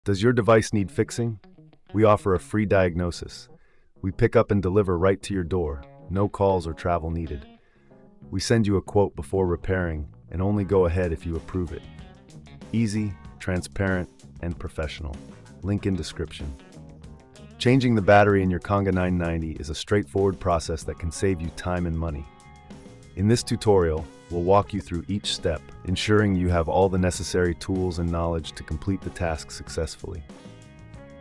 Does your device need fixing? We offer a free diagnosis. We pick up and deliver right to your door, no calls or travel needed. We send you a quote before repairing and only go ahead if you approve it. Easy, transparent, and professional. Link in description. Changing the battery in your Conga 990 is a straightforward process that can save you time and money. In this tutorial, we'll walk you through each step, ensuring you have all the necessary tools and knowledge to complete the task successfully.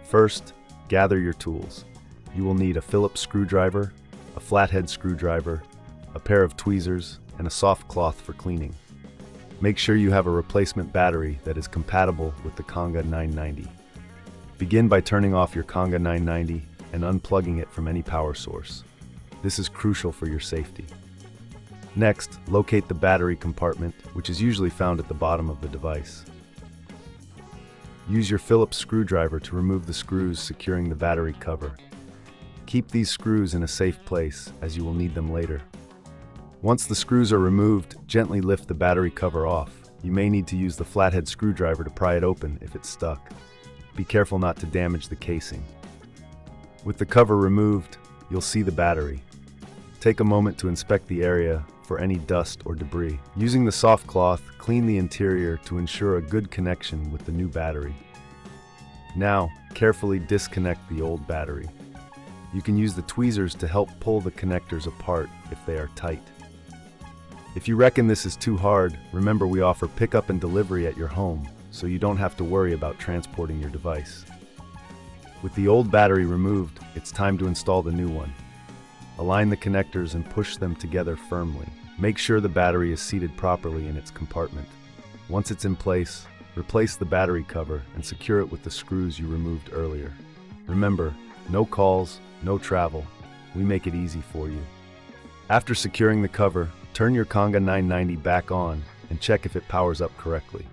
First, gather your tools. You will need a Phillips screwdriver, a flathead screwdriver, a pair of tweezers, and a soft cloth for cleaning. Make sure you have a replacement battery that is compatible with the Conga 990. Begin by turning off your Conga 990 and unplugging it from any power source. This is crucial for your safety. Next, locate the battery compartment, which is usually found at the bottom of the device. Use your Phillips screwdriver to remove the screws securing the battery cover. Keep these screws in a safe place, as you will need them later. Once the screws are removed, gently lift the battery cover off. You may need to use the flathead screwdriver to pry it open if it's stuck. Be careful not to damage the casing. With the cover removed, you'll see the battery. Take a moment to inspect the area for any dust or debris. Using the soft cloth, clean the interior to ensure a good connection with the new battery. Now, carefully disconnect the old battery. You can use the tweezers to help pull the connectors apart if they are tight. If you reckon this is too hard, remember we offer pickup and delivery at your home, so you don't have to worry about transporting your device. With the old battery removed, it's time to install the new one. Align the connectors and push them together firmly. Make sure the battery is seated properly in its compartment. Once it's in place, replace the battery cover and secure it with the screws you removed earlier. Remember, no calls, no travel. We make it easy for you. After securing the cover, turn your Conga 990 back on and check if it powers up correctly.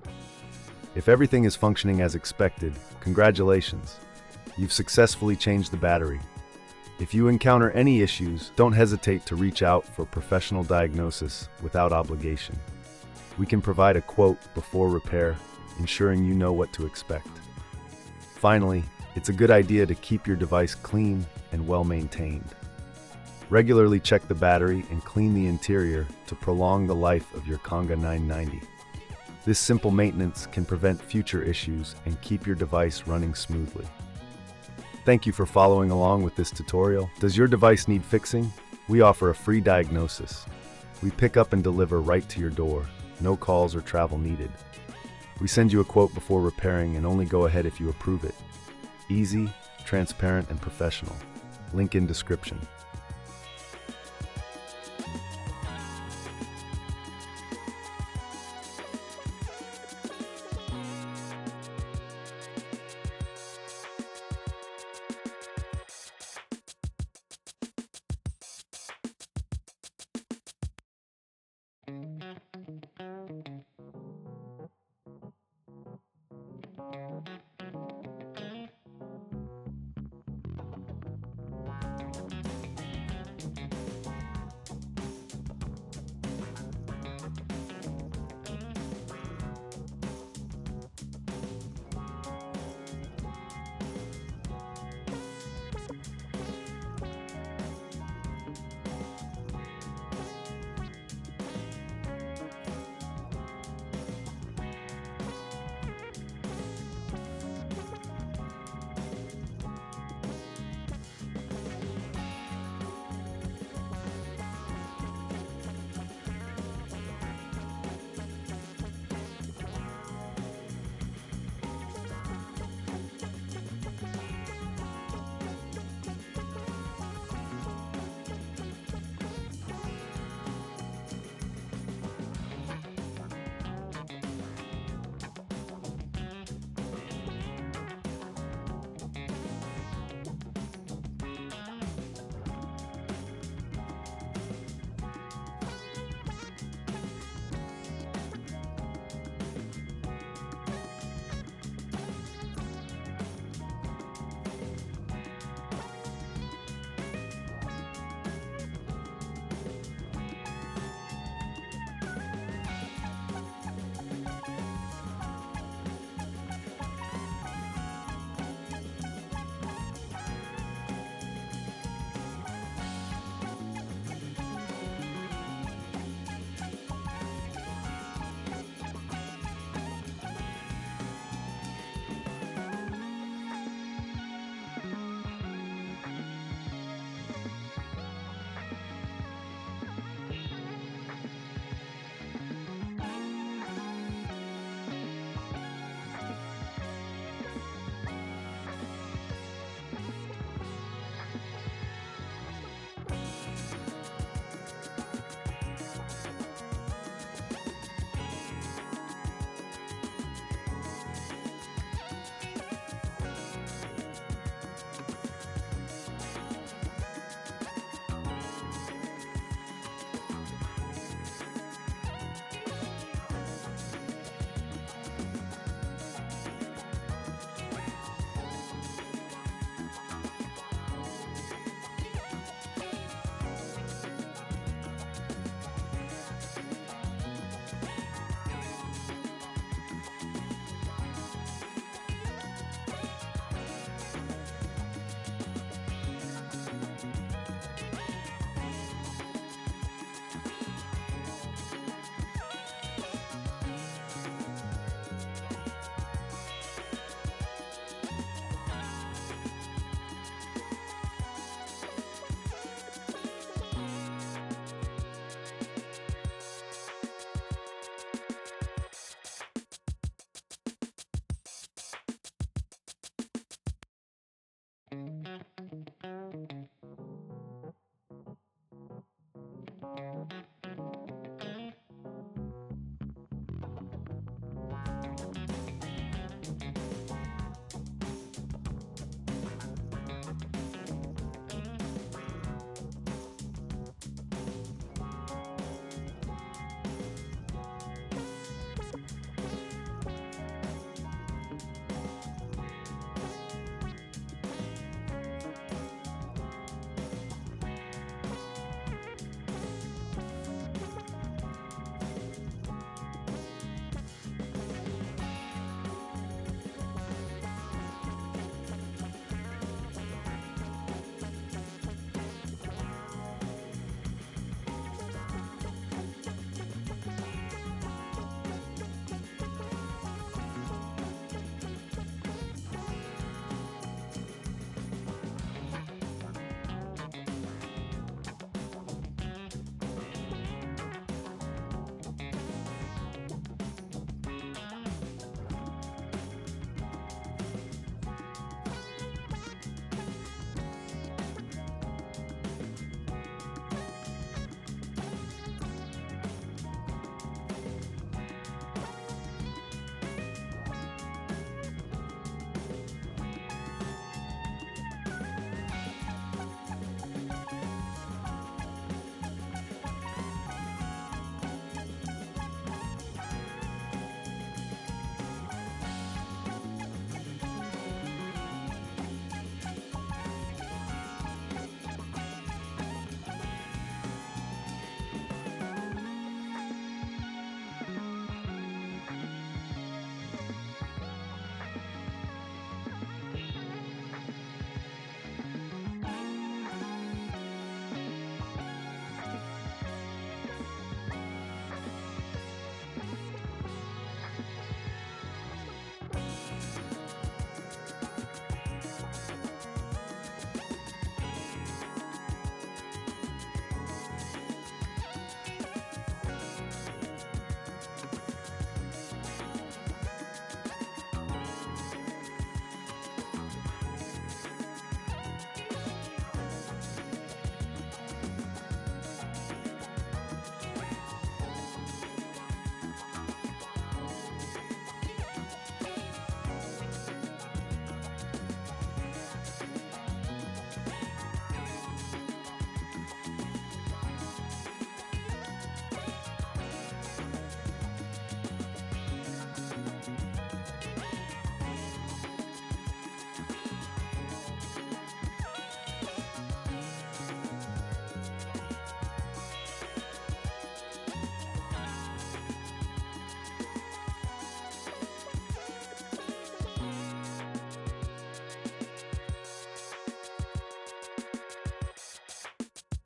If everything is functioning as expected, congratulations. You've successfully changed the battery. If you encounter any issues, don't hesitate to reach out for professional diagnosis without obligation. We can provide a quote before repair, ensuring you know what to expect. Finally, it's a good idea to keep your device clean and well maintained. Regularly check the battery and clean the interior to prolong the life of your Conga 990. This simple maintenance can prevent future issues and keep your device running smoothly. Thank you for following along with this tutorial. Does your device need fixing? We offer a free diagnosis. We pick up and deliver right to your door, no calls or travel needed. We send you a quote before repairing and only go ahead if you approve it. Easy, transparent, and professional. Link in description.